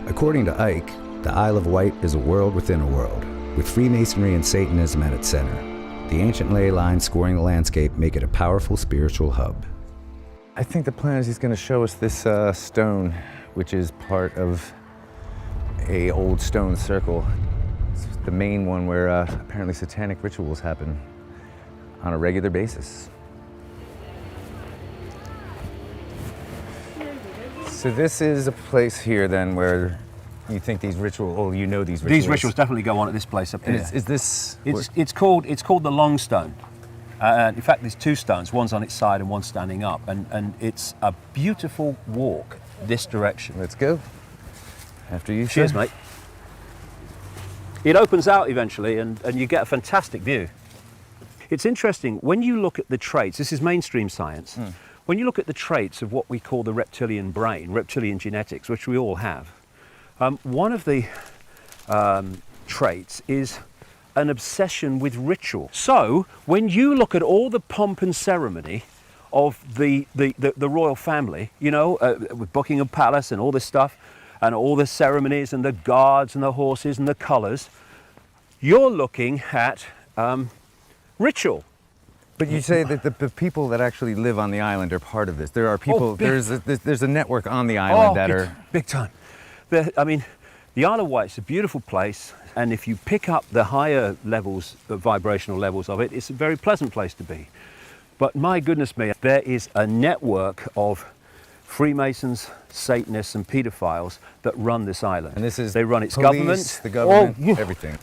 According to Icke, the Isle of Wight is a world within a world, with Freemasonry and Satanism at its center. The ancient ley lines scoring the landscape make it a powerful spiritual hub. I think the plan is he's going to show us this stone, which is part of a old stone circle. It's the main one where apparently satanic rituals happen on a regular basis. So this is a place here then where you think these rituals, or you know these rituals. These rituals definitely go on at this place up here. And is this? It's called the Long Stone. In fact, there's two stones. One's on its side and one's standing up, and it's a beautiful walk this direction. Let's go. After you. Cheers, mate. It opens out eventually, and you get a fantastic view. It's interesting when you look at the traits. This is mainstream science. When you look at the traits of what we call the reptilian brain, reptilian genetics, which we all have, one of the traits is an obsession with ritual. So when you look at all the pomp and ceremony of the royal family, you know, with Buckingham Palace and all this stuff, and all the ceremonies and the guards and the horses and the colours, you're looking at ritual. But you say that the people that actually live on the island are part of this. There are people, there's a network on the island that are... Big time. I mean, the Isle of Wight is a beautiful place, and if you pick up the higher levels, the vibrational levels of it, it's a very pleasant place to be. But my goodness me, there is a network of Freemasons, Satanists and paedophiles that run this island. And this is they run its police, government. the government, everything.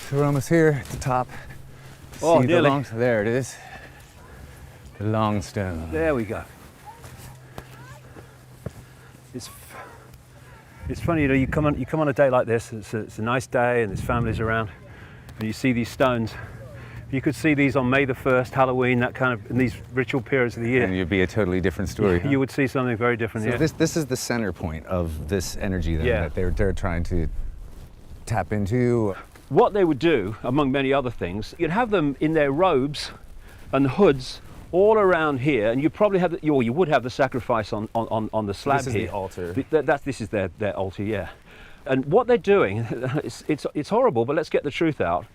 So we're almost here at the top. Oh, see nearly. There it is. The Long Stone. There we go. It's funny, you know, you come on a day like this, it's a nice day and there's families around, and you see these stones. If you could see these on May the 1st, Halloween, that kind of, in these ritual periods of the year. And you'd be a totally different story. You would see something very different here. So this is the center point of this energy then, Yeah. that they're trying to tap into. What they would do, among many other things, you'd have them in their robes and hoods all around here, and you probably have, you would have the sacrifice on the slab This is here. the altar. This is their altar, yeah. And what they're doing, it's horrible, but let's get the truth out.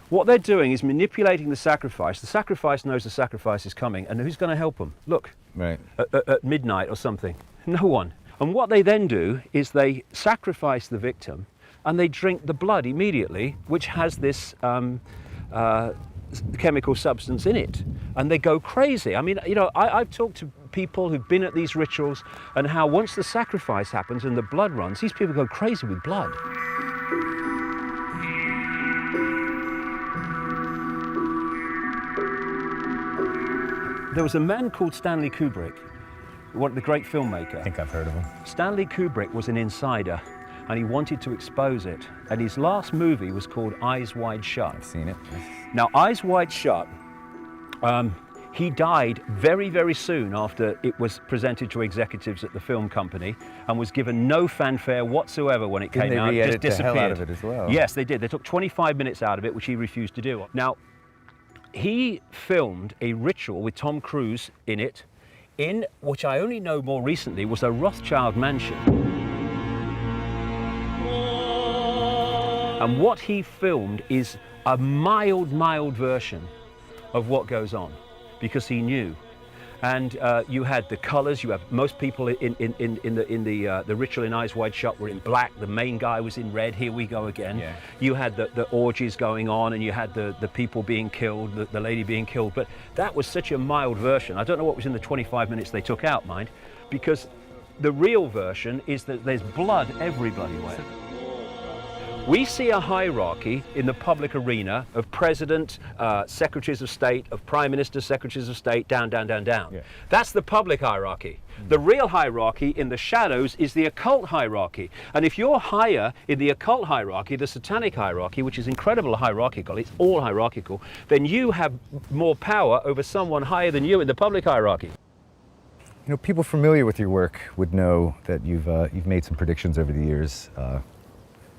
What they're doing is manipulating the sacrifice. The sacrifice knows the sacrifice is coming, and who's going to help them? Look, Right. at midnight or something. No one. And what they then do is they sacrifice the victim, and they drink the blood immediately, which has this chemical substance in it, and they go crazy. I mean, you know, I've talked to people who've been at these rituals, and how once the sacrifice happens and the blood runs, these people go crazy with blood. There was a man called Stanley Kubrick, the great filmmaker. I think I've heard of him. Stanley Kubrick was an insider, and he wanted to expose it. And his last movie was called Eyes Wide Shut. I've seen it. Now, Eyes Wide Shut, he died very, very soon after it was presented to executives at the film company, and was given no fanfare whatsoever when it came out. Didn't they re-edit just the hell disappeared. out of it as well? Yes, they did. They took 25 minutes out of it, which he refused to do. Now, he filmed a ritual with Tom Cruise in it, in which I only know more recently was a Rothschild mansion. And what he filmed is a mild version of what goes on, because he knew. And you had the colours. You have most people in the ritual in Eyes Wide Shut were in black. The main guy was in red. Here we go again. Yeah. You had the orgies going on, and you had the people being killed, the lady being killed. But that was such a mild version. I don't know what was in the 25 minutes they took out, mind, because the real version is that there's blood every bloody way. We see a hierarchy in the public arena of president, secretaries of state, of prime ministers, secretaries of state, down. Yeah. That's the public hierarchy. The real hierarchy in the shadows is the occult hierarchy. And if you're higher in the occult hierarchy, the satanic hierarchy, which is incredibly hierarchical, it's all hierarchical, then you have more power over someone higher than you in the public hierarchy. You know, people familiar with your work would know that you've made some predictions over the years,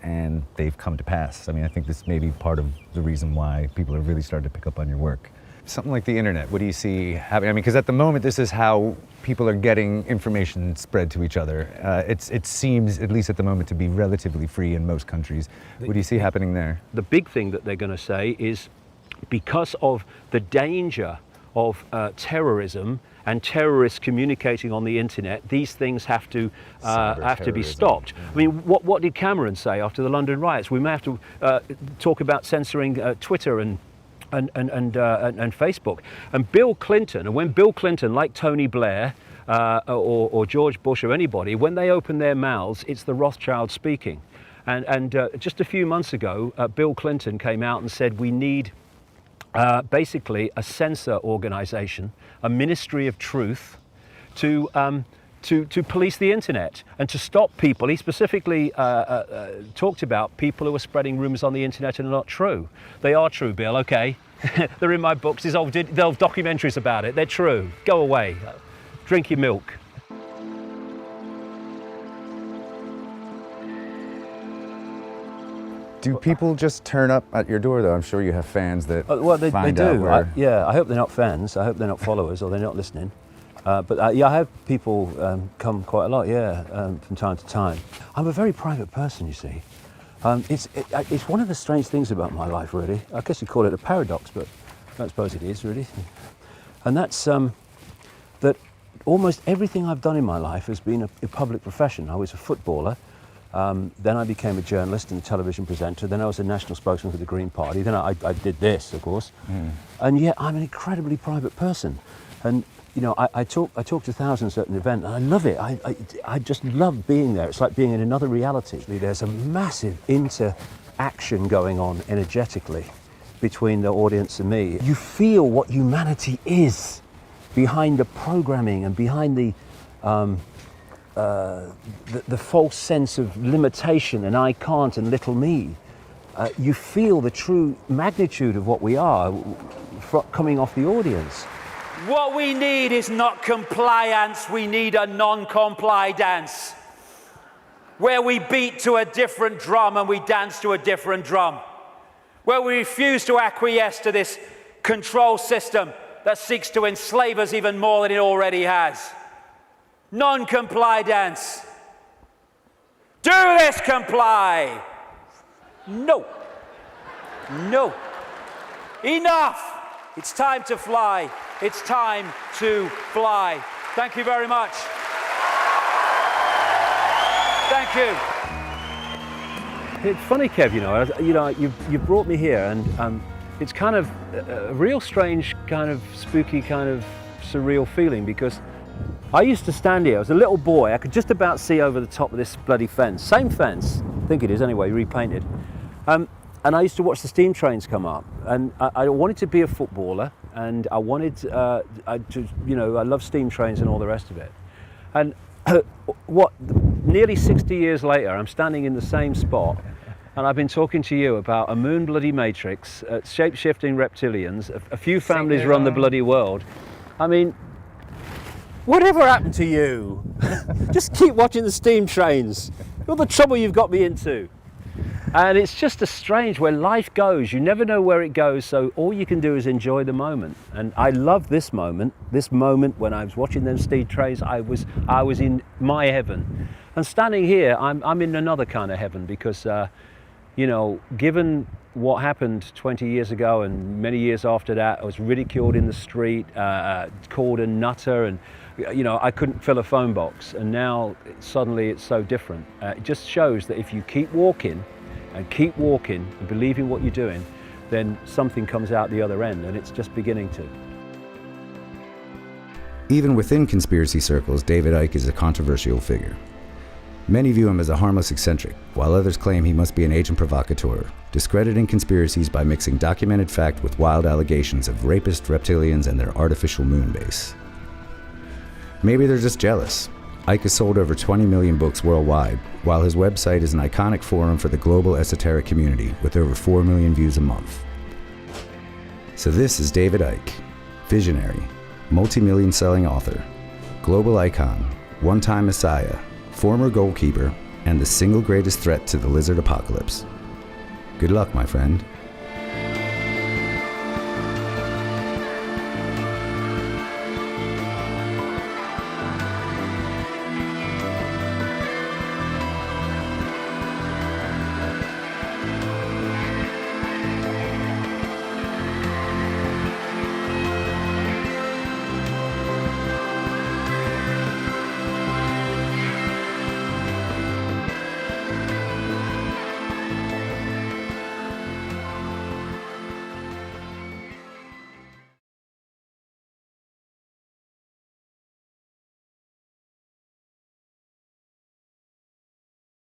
and they've come to pass. I mean, I think this may be part of the reason why people have really started to pick up on your work. something like the internet, what do you see happening? I mean, because at the moment, this is how people are getting information spread to each other. It seems, at least at the moment, to be relatively free in most countries. What do you see happening there? The big thing that they're going to say is because of the danger of terrorism and terrorists communicating on the internet, these things have to be stopped. I mean, what did Cameron say after the London riots? We may have to talk about censoring Twitter and Facebook. And Bill Clinton, and when Bill Clinton, like Tony Blair or George Bush or anybody, when they open their mouths, it's the Rothschild speaking. And just a few months ago, Bill Clinton came out and said we need basically a censor organization, a ministry of truth, to police the internet and to stop people. He specifically talked about people who are spreading rumors on the internet and are not true. They are true, Bill, okay. They're in my books. There's documentaries about it. They're true. Go away. Drink your milk. Do people just turn up at your door, though? I'm sure you have fans that well, they find do. out where... I hope they're not fans. I hope they're not followers or they're not listening. But yeah, I have people come quite a lot, from time to time. I'm a very private person, you see. It's one of the strange things about my life, really. I guess you call it a paradox, but I suppose it is, really. And that's that almost everything I've done in my life has been a public profession. I was a footballer. Then I became a journalist and a television presenter. Then I was a national spokesman for the Green Party. Then I did this, of course. And yet I'm an incredibly private person. And you know, I talk to thousands at an event, and I love it. I just love being there. It's like being in another reality. There's a massive interaction going on energetically between the audience and me. You feel what humanity is behind the programming and behind the false sense of limitation and I can't and little me. You feel the true magnitude of what we are coming off the audience. What we need is not compliance, we need a non-comply dance. Where we beat to a different drum and we dance to a different drum. Where we refuse to acquiesce to this control system that seeks to enslave us even more than it already has. Non-comply dance. Do this, comply. No. No. Enough. It's time to fly. It's time to fly. Thank you very much. Thank you. It's funny, Kev, you've brought me here, and it's kind of a real strange, kind of spooky, kind of surreal feeling, because I used to stand here. I was a little boy. I could just about see over the top of this bloody fence. Same fence, I think it is anyway, repainted. And I used to watch the steam trains come up. And I wanted to be a footballer, and I wanted I love steam trains and all the rest of it. And nearly 60 years later, I'm standing in the same spot, and I've been talking to you about a moon bloody matrix, shape-shifting reptilians, a few families run the bloody world. I mean, whatever happened to you? Just keep watching the steam trains. All the trouble you've got me into. And it's just a strange where life goes. You never know where it goes, so all you can do is enjoy the moment. And I love this moment when I was watching them steam trains. I was in my heaven. And standing here, I'm in another kind of heaven, because given what happened 20 years ago and many years after that, I was ridiculed in the street, called a nutter, and I couldn't fill a phone box. And now suddenly it's so different. It just shows that if you keep walking and believing what you're doing, then something comes out the other end, and it's just beginning to. Even within conspiracy circles, David Icke is a controversial figure. Many view him as a harmless eccentric, while others claim he must be an agent provocateur, discrediting conspiracies by mixing documented fact with wild allegations of rapist reptilians and their artificial moon base. Maybe they're just jealous. Icke has sold over 20 million books worldwide, while his website is an iconic forum for the global esoteric community with over 4 million views a month. So this is David Icke, visionary, multi-million selling author, global icon, one-time messiah, former goalkeeper, and the single greatest threat to the lizard apocalypse. Good luck, my friend.